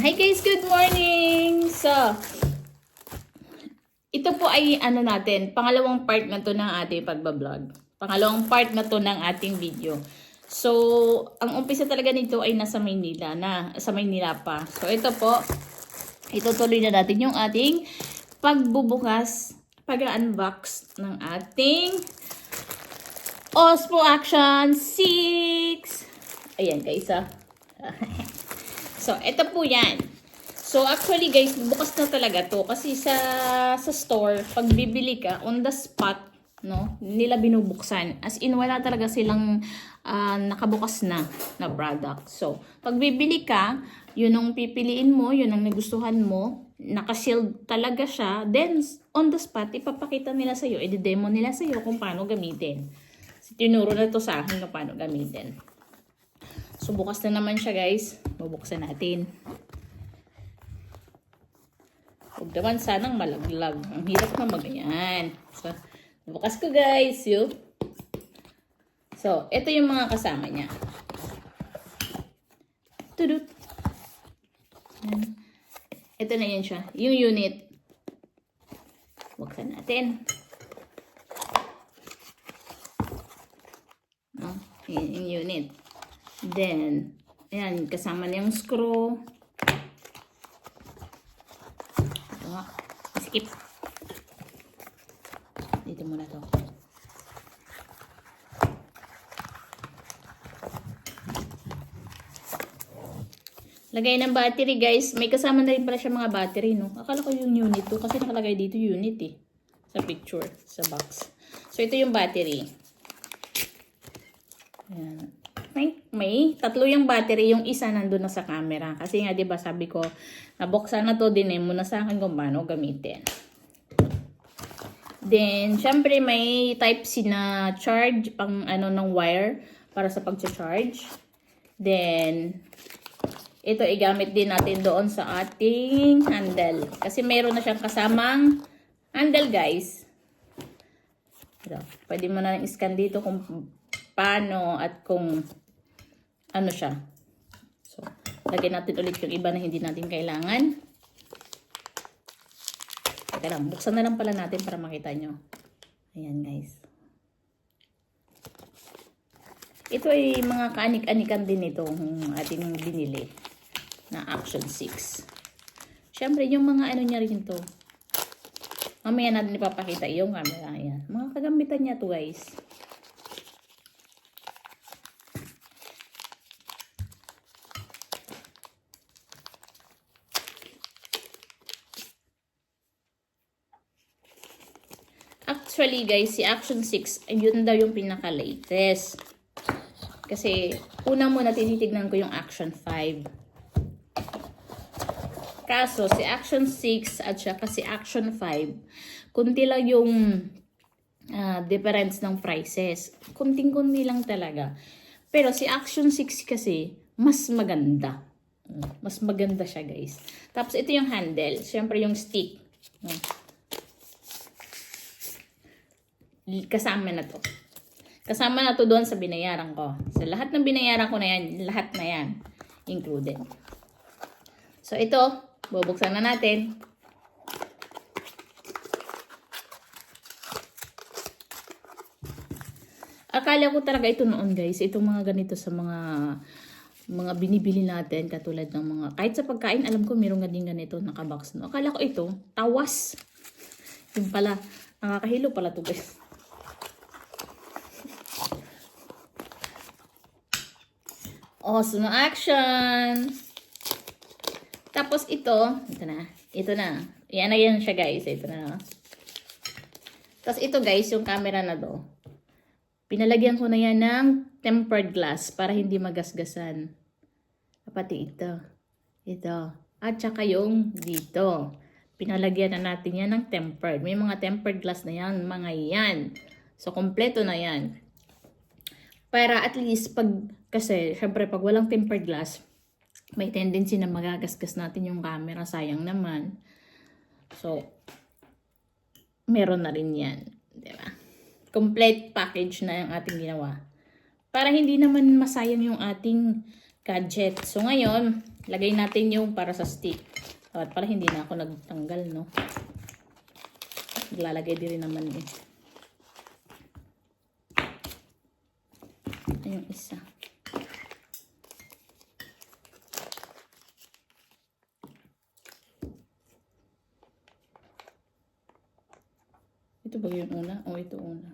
Hi guys, good morning! So, ito po ay natin, pangalawang part na to ng ating pagbablog. Pangalawang part na to ng ating video. So, ang umpisa talaga nito ay nasa Maynila sa Maynila pa. So, ito po, itutuloy na natin yung ating pagbubukas, pag-unbox ng ating Osmo Action 6. Ayan guys So, ito po yan. So, actually guys, bukas na talaga to. Kasi sa store, pag bibili ka, on the spot, no, nila binubuksan. As in, wala talaga silang nakabukas na product. So, pag bibili ka, yun ang pipiliin mo, yun ang nagustuhan mo, naka-shield talaga siya. Then, on the spot, ipapakita nila sa'yo, i-demo nila sa'yo kung paano gamitin. Tinuro na to sa akin kung paano gamitin. So, bukas na naman siya guys. Bubuksan natin. Huwag naman sanang malaglag. Ang hirap na magayan. So, bukas ko guys. So, ito yung mga kasama niya. Tudut. Ito na yun siya. Yung unit. Buksan natin. No? Yung unit. Then, ayan, kasama na yung screw. Ito nga. Skip. Dito muna to. Lagay ng battery, guys. May kasama na rin pala siya mga battery, no? Akala ko yung unit to kasi nakalagay dito unit eh. Sa picture, sa box. So, ito yung battery. Ayan. May tatlo yung battery, yung isa nandun na sa camera. Kasi nga, diba, sabi ko, nabuksan na to, dinemo na sa akin kung paano gamitin. Then, syempre, may Type-C na charge, pang ng wire, para sa pag-charge. Then, ito, igamit din natin doon sa ating handle. Kasi mayroon na siyang kasamang handle, guys. Ito, pwede mo na i-scan dito kung paano at kung ano siya. So, lagyan natin ulit yung iba na hindi natin kailangan. Teka lang, buksan na lang pala natin para makita nyo. Ayan guys. Ito ay mga kaanik-anikan din ito ating binili na Action 6. Siyempre, yung mga niya rin to. Mamaya natin ipapakita yung camera. Ayan. Mga kagamitan niya to guys. Actually guys, si Action 6, yun daw yung pinaka-latest. Kasi, una muna tinitignan ko yung Action 5. Kaso, si Action 6 at saka si Action 5, kunti lang yung difference ng prices. Kunting-kunti lang talaga. Pero si Action 6 kasi, mas maganda. Mas maganda siya guys. Tapos, ito yung handle. Siyempre yung stick. Kasama na to. Kasama na to doon sa binayaran ko. Sa lahat ng binayaran ko na yan, lahat na yan included. So, ito, bubuksan na natin. Akala ko talaga ito noon guys. Itong mga ganito sa mga binibili natin. Katulad ng mga, kahit sa pagkain, alam ko mayroong din ganito nakabox. No? Akala ko ito, tawas. Yung pala, nakakahilo pala to guys. Osmo Action. Tapos ito na. Yan na yan siya guys. Ito na. Tapos ito guys, yung camera na to. Pinalagyan ko na yan ng tempered glass para hindi magasgasan. Pati ito. Ito. At saka yung dito. Pinalagyan na natin yan ng tempered. May mga tempered glass na yan. Mga yan. So, kompleto na yan. Para at least kasi syempre pag walang tempered glass, may tendency na magagasgas natin yung camera. Sayang naman. So, meron na rin yan. Diba? Complete package na yung ating ginawa. Para hindi naman masayang yung ating gadget. So, ngayon, Lagay natin yung para sa stick. Dapat pala hindi na ako nagtanggal, no? Naglalagay din rin naman eh. Yung isa. Ito ba yung una? O, ito una.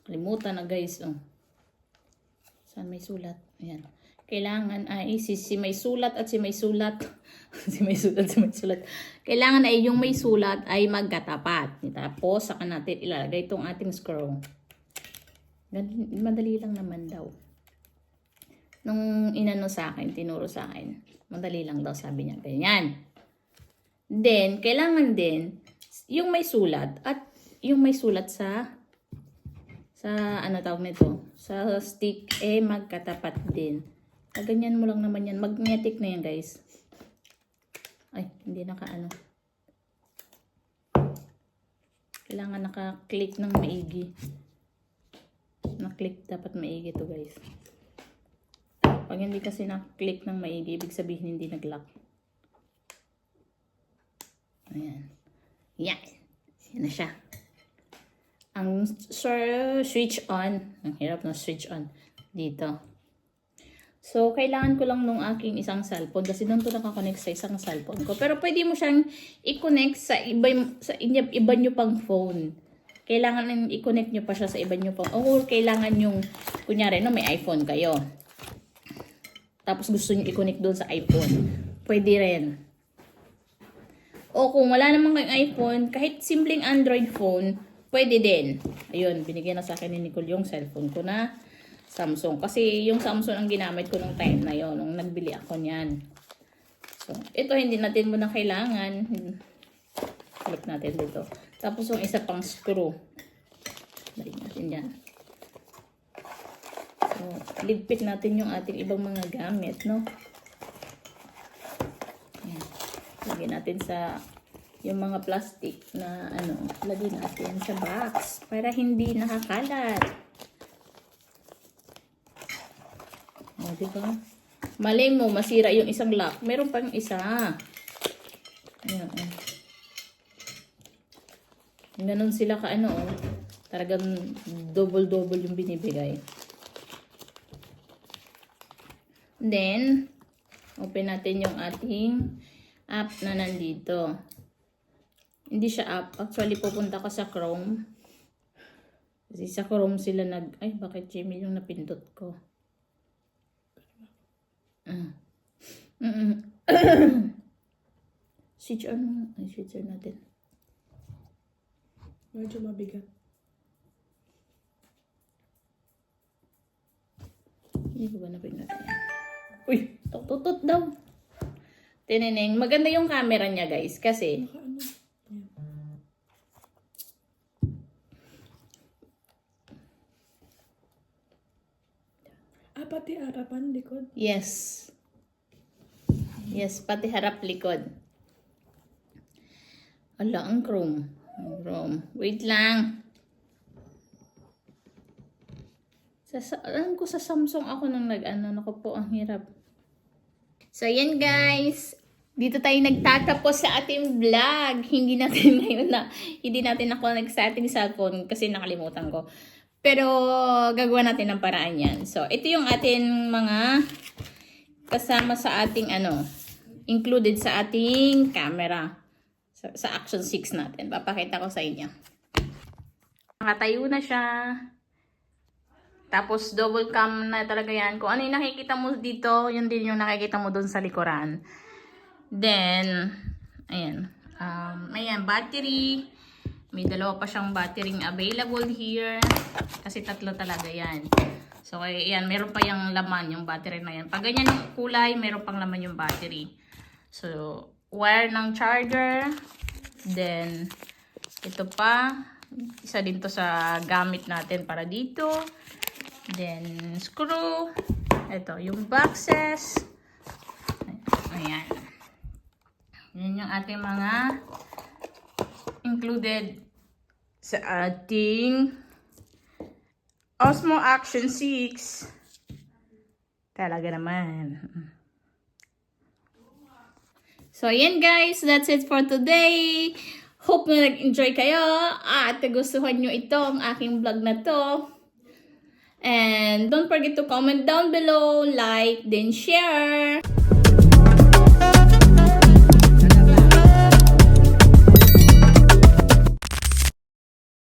Kalimutan na guys, oh. Saan may sulat? Ayan. Kailangan ay si may sulat at si may sulat. Si may sulat. Kailangan ay yung may sulat ay magkatapat. Tapos, saka natin ilalagay itong ating screw. Madali lang naman daw. Nung inano sa akin, tinuro sa akin, madali lang daw, sabi niya. Ganyan. Then, kailangan din yung may sulat at yung may sulat sa ano tawag nito, sa stick magkatapat din. Ganyan mo lang naman yan. Magnetic na yan, guys. Ay, hindi naka-ano. Kailangan naka-click ng maigi. Na-click dapat maigi to, guys. Pag hindi kasi na-click ng maigi, ibig sabihin hindi nag-lock. Ayan. Yan. Yan na siya. Ang switch on. Ang hirap na switch on. Dito. So, kailangan ko lang nung aking isang cellphone kasi doon to nakakonect sa isang cellphone ko. Pero pwede mo siyang i-connect sa iba nyo pang phone. Kailangan i-connect nyo pa siya sa iba nyo pang, o kailangan yung, kunyari, no, may iPhone kayo. Tapos gusto nyo i-connect doon sa iPhone. Pwede rin. O kung wala namang kayong iPhone, kahit simpleng Android phone, pwede din. Ayun, binigyan na sa akin ni Nicole yung cellphone ko na Samsung. Kasi yung Samsung ang ginamit ko nung time na yon, nung nagbili ako niyan. So, ito hindi natin muna kailangan. Look natin dito. Tapos yung isa pang screw. Balik natin yan. So, ligpit natin yung ating ibang mga gamit, no? Ayan. Lagyan natin sa yung mga plastic na ano, lagyan natin sa box para hindi nakakalat. O, diba? Malay mo, masira yung isang lock. Meron pang isa. Ayan, ganun sila ka ano, talagang double-double yung binibigay. Then, open natin yung ating app na nandito. Hindi siya app. Actually, pupunta ko sa Chrome. Kasi sa Chrome sila ay, bakit Gmail yung napindot ko? Switch on. Ay, switch on natin. Medyo mabigat. Hindi ko ba napindot yan? Uy, tutot daw. Tineneng. Maganda yung camera niya, guys. Kasi, pati harapan, likod. yes. Yes, pati harap likod. Ala, ang Chrome. Wait lang. Alam ko sa Samsung ako nang ako po, ang hirap. So, yan guys. Dito tayo nagtatapos sa ating vlog. Hindi natin ako sa ating cellphone kasi nakalimutan ko. Pero, gagawa natin ng paraan yan. So, ito yung ating mga kasama sa ating included sa ating camera. Sa Action 6 natin. Papakita ko sa inyo. Nakatayo na siya. Tapos, double cam na talaga yan. Kung ano yung nakikita mo dito, yun din yung nakikita mo dun sa likuran. Then, ayan. Ayan, battery. May dalawa pa siyang battery available here. Kasi tatlo talaga yan. So, ayan, meron pa yung laman, yung battery na yan. Pag ganyan yung kulay, meron pang laman yung battery. So, wire ng charger. Then, ito pa. Isa din to sa gamit natin para dito. Then, screw. Ito, yung boxes. Ayan. Yan yung ating mga included sa ating Osmo Action 6. Talaga naman. So, ayan guys, that's it for today. Hope na nag-enjoy kayo at nagustuhan nyo itong aking vlog na to. And don't forget to comment down below, like, then share.